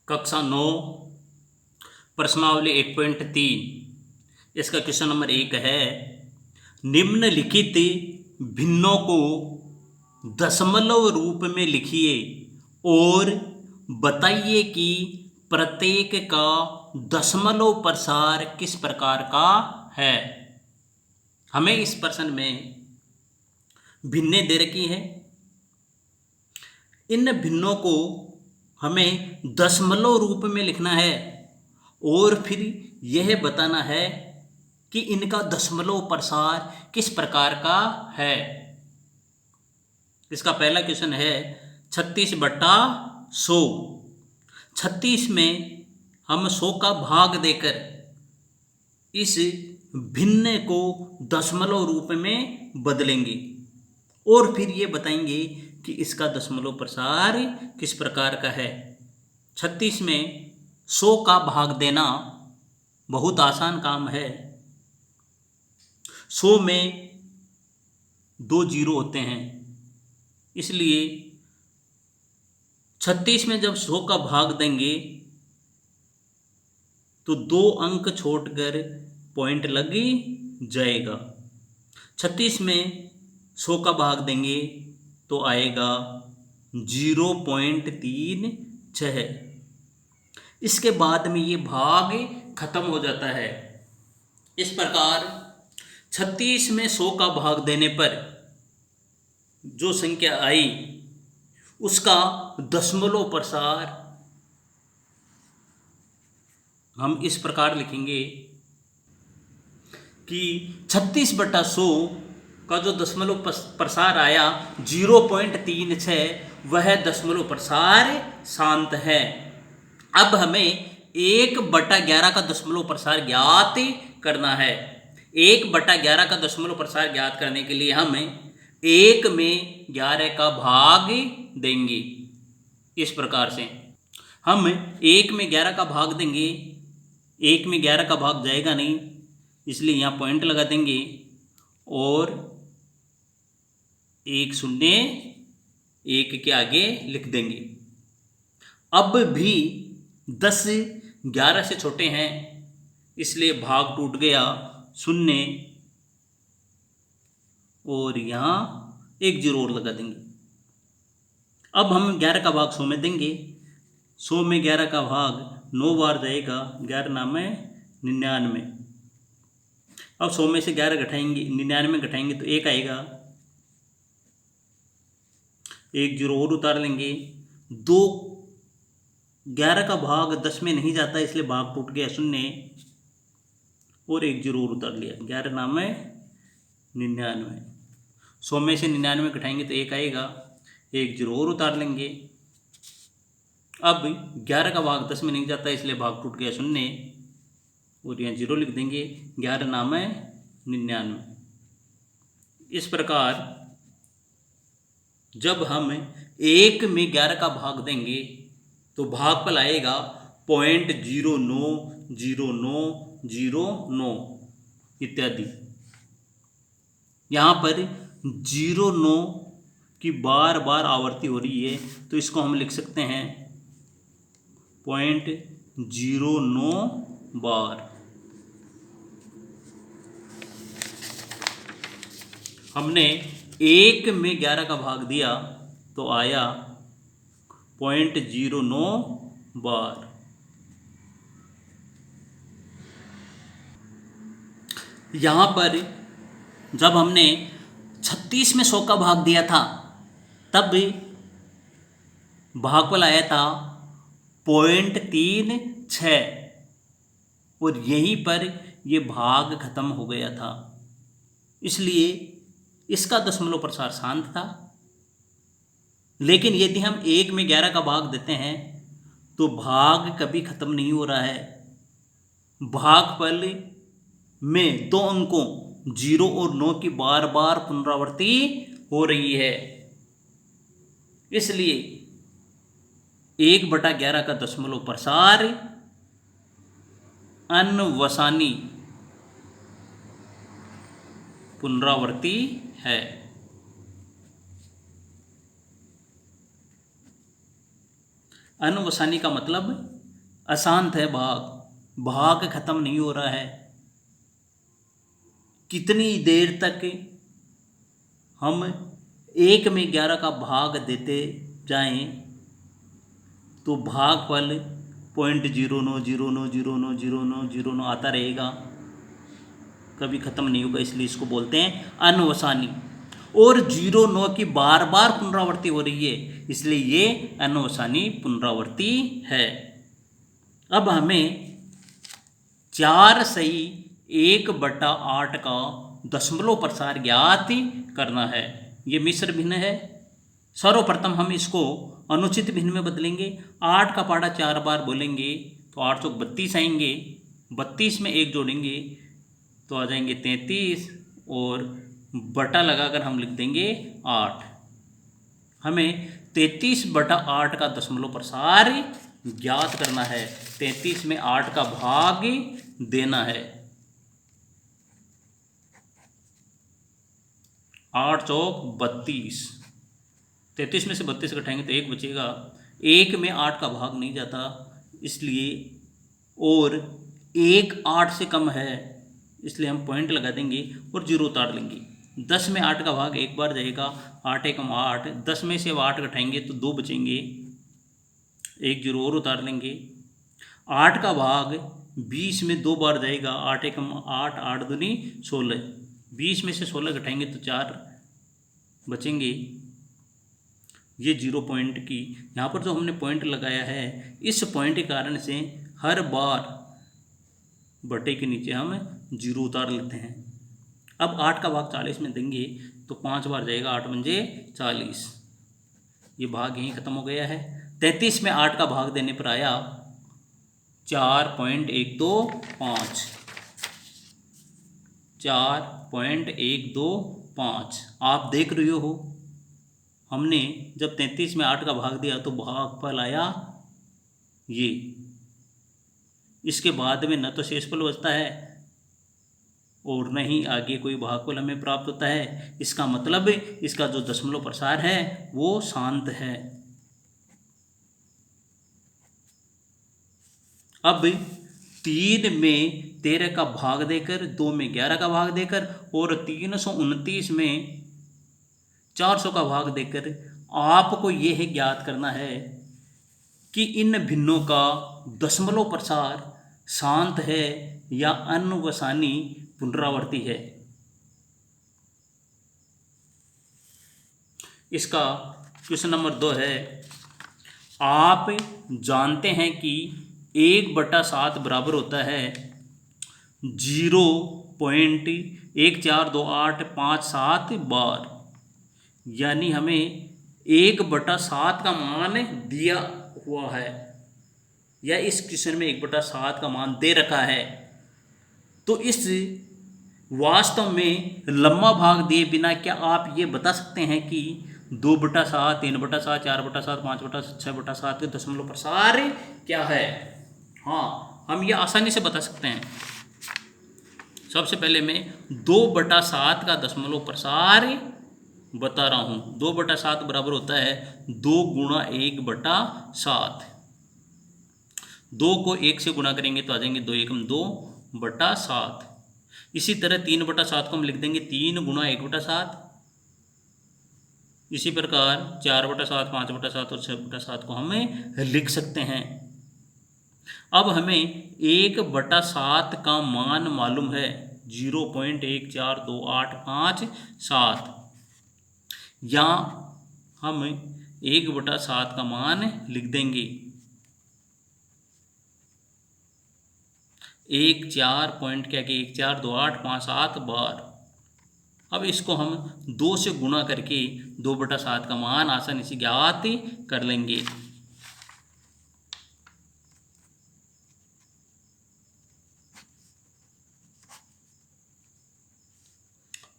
कक्षा 9 प्रश्नावली 1.3। इसका क्वेश्चन नंबर 1 है, निम्नलिखित भिन्नों को दशमलव रूप में लिखिए और बताइए कि प्रत्येक का दशमलव प्रसार किस प्रकार का है। हमें इस प्रश्न में भिन्नें दे रखी है। इन भिन्नों को हमें दशमलव रूप में लिखना है और फिर यह बताना है कि इनका दशमलव प्रसार किस प्रकार का है। इसका पहला क्वेश्चन है 36/100। 36 में हम 100 का भाग देकर इस भिन्न को दशमलव रूप में बदलेंगे और फिर ये बताएंगे कि इसका दशमलव प्रसार किस प्रकार का है। 36 में 100 का भाग देना बहुत आसान काम है। 100 में 2 जीरो होते हैं, इसलिए 36 में जब 100 का भाग देंगे तो 2 अंक छोड़कर पॉइंट लग जाएगा। 36 में 100 का भाग देंगे तो आएगा 0.36। इसके बाद में ये भाग खत्म हो जाता है। इस प्रकार 36 में 100 का भाग देने पर जो संख्या आई उसका दशमलव प्रसार हम इस प्रकार लिखेंगे कि 36/100 का जो दशमलव प्रसार आया 0.36, वह दशमलव प्रसार शांत है। अब हमें 1/11 का दशमलव प्रसार ज्ञात करना है। 1/11 का दशमलव प्रसार ज्ञात करने के लिए हम 1 में 11 का भाग देंगे। इस प्रकार से हम 1 में 11 का भाग देंगे। 1 में 11 का भाग जाएगा नहीं, इसलिए यहाँ पॉइंट लगा देंगे और 1 शून्य 1 के आगे लिख देंगे। अब भी 10 11 से छोटे हैं, इसलिए भाग टूट गया 0 और यहाँ 1 जीरो और लगा देंगे। अब हम 11 का भाग 100 में देंगे। 100 में 11 का भाग 9 बार जाएगा, 11 नाम है 99। अब 100 में से 11 घटाएंगे, 99 घटाएंगे तो 1 आएगा। 1 जीरो और उतार लेंगे। 11 का भाग 10 में नहीं जाता, इसलिए भाग टूट गया 0 और 1 जीरो और उतार लिया। 11 नाम है 99। 100 में से 99 घटाएंगे तो 1 आएगा। 1 जीरो और उतार लेंगे। अब 11 का भाग 10 में नहीं जाता, इसलिए भाग टूट गया 0 और यहाँ जीरो लिख देंगे। 11 नाम है 99। इस प्रकार जब हम 1 में 11 का भाग देंगे तो भागफल आएगा 0.090909 इत्यादि। यहाँ पर 09 की बार बार आवृत्ति हो रही है, तो इसको हम लिख सकते हैं 0.09 बार। हमने 1 में 11 का भाग दिया तो आया 0.09 बार। यहाँ पर जब हमने 36 में 100 का भाग दिया था तब भागफल आया था 0.36 और यहीं पर ये भाग खत्म हो गया था, इसलिए इसका दशमलव प्रसार शांत था। लेकिन यदि हम 1 में 11 का भाग देते हैं तो भाग कभी खत्म नहीं हो रहा है। भागफल में 2 अंकों 0 और 9 की बार बार पुनरावृत्ति हो रही है, इसलिए 1/11 का दशमलव प्रसार अनवसानी पुनरावृत्ति है। अनवसानी का मतलब अशांत है भाग, भाग खत्म नहीं हो रहा है। कितनी देर तक हम 1 में 11 का भाग देते जाएं तो भागफल 0.0909090909 आता रहेगा, कभी ख़त्म नहीं होगा, इसलिए इसको बोलते हैं अनवसानी। और 0.9 की बार बार पुनरावृत्ति हो रही है, इसलिए ये अनवसानी पुनरावृत्ति है। अब हमें 4 सही 1/8 का दशमलव प्रसार ज्ञात करना है। ये मिश्र भिन्न है। सर्वप्रथम हम इसको अनुचित भिन्न में बदलेंगे। 8 का पहाड़ा 4 बार बोलेंगे तो 8 चौक 32 आएंगे। 32 में 1 जोड़ेंगे तो आ जाएंगे 33 और बटा लगाकर हम लिख देंगे 8। हमें 33/8 का दशमलव प्रसार ज्ञात करना है। 33 में 8 का भाग देना है। 8 चौक 32, 33 में से 32 घटाएंगे तो 1 बचेगा। 1 में 8 का भाग नहीं जाता, इसलिए और 1 8 से कम है, इसलिए हम पॉइंट लगा देंगे और 0 उतार लेंगे। 10 में 8 का भाग एक बार जाएगा, 8 एकम 8। 10 में से अब 8 घटाएंगे तो 2 बचेंगे, 1 0 और उतार लेंगे। 8 का भाग 20 में 2 बार जाएगा, 8 एकम 8, 8 दूनी 16। 20 में से 16 घटाएंगे तो 4 बचेंगे। ये 0 पॉइंट की यहाँ पर जो हमने पॉइंट लगाया है, इस पॉइंट के कारण से हर बार बटे के नीचे हम 0 उतार लेते हैं। अब 8 का भाग 40 में देंगे तो 5 बार जाएगा, 8 पंजे 40। ये भाग यहीं ख़त्म हो गया है। 33 में 8 का भाग देने पर आया 4.125, 4.125। आप देख रहे हो, हमने जब 33 में 8 का भाग दिया तो भागफल आया ये। इसके बाद में न तो शेषफल बचता है और न ही आगे कोई भागफल हमें प्राप्त होता है। इसका मतलब इसका जो दशमलव प्रसार है वो शांत है। अब 3 में 13 का भाग देकर, 2 में 11 का भाग देकर और 329 में 400 का भाग देकर आपको यह ज्ञात करना है कि इन भिन्नों का दशमलव प्रसार शांत है या अनवसानी पुनरावर्ती है। इसका क्वेश्चन नंबर 2 है, आप जानते हैं कि 1/7 बराबर होता है 0.142857 बार। यानी हमें 1/7 का मान दिया हुआ है, या इस क्वेश्चन में 1/7 का मान दे रखा है। तो इस वास्तव में लम्बा भाग दिए बिना क्या आप ये बता सकते हैं कि 2/7, 3/7, 4/7, 5/7, 6/7 के दशमलव प्रसार क्या है? हाँ, हम ये आसानी से बता सकते हैं। सबसे पहले मैं 2/7 का दशमलव प्रसार बता रहा हूँ। 2/7 बराबर होता है 2 गुणा 1/7। 2 को 1 से गुणा करेंगे तो आ जाएंगे 2 एकम 2/7। इसी तरह 3/7 को हम लिख देंगे 3 गुणा 1/7। इसी प्रकार 4/7, 5/7 और 6/7 को हमें लिख सकते हैं। अब हमें 1/7 का मान मालूम है 0.14285 या हम 1/7 का मान लिख देंगे 14.142857 बार। अब इसको हम 2 से गुणा करके 2/7 का मान आसानी से ज्ञात कर लेंगे।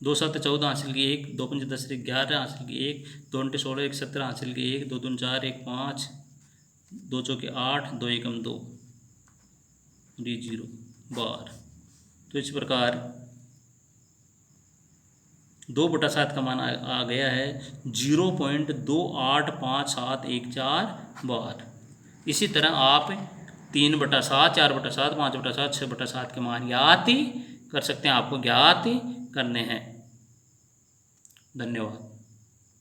2 7 14 हासिल की 1, 2 5 10 11 हासिल की 1, 2 8 16 1 17 हासिल की 1, 2 2 4 1 5, 2 चौके 8, 2 एकम 2 0 बार। तो इस प्रकार 2/7 का मान आ गया है 0.285714 बार। इसी तरह आप 3/7, 4/7, 5/7, 6/7 के मान याद कर सकते हैं, आपको ज्ञात करने हैं। धन्यवाद।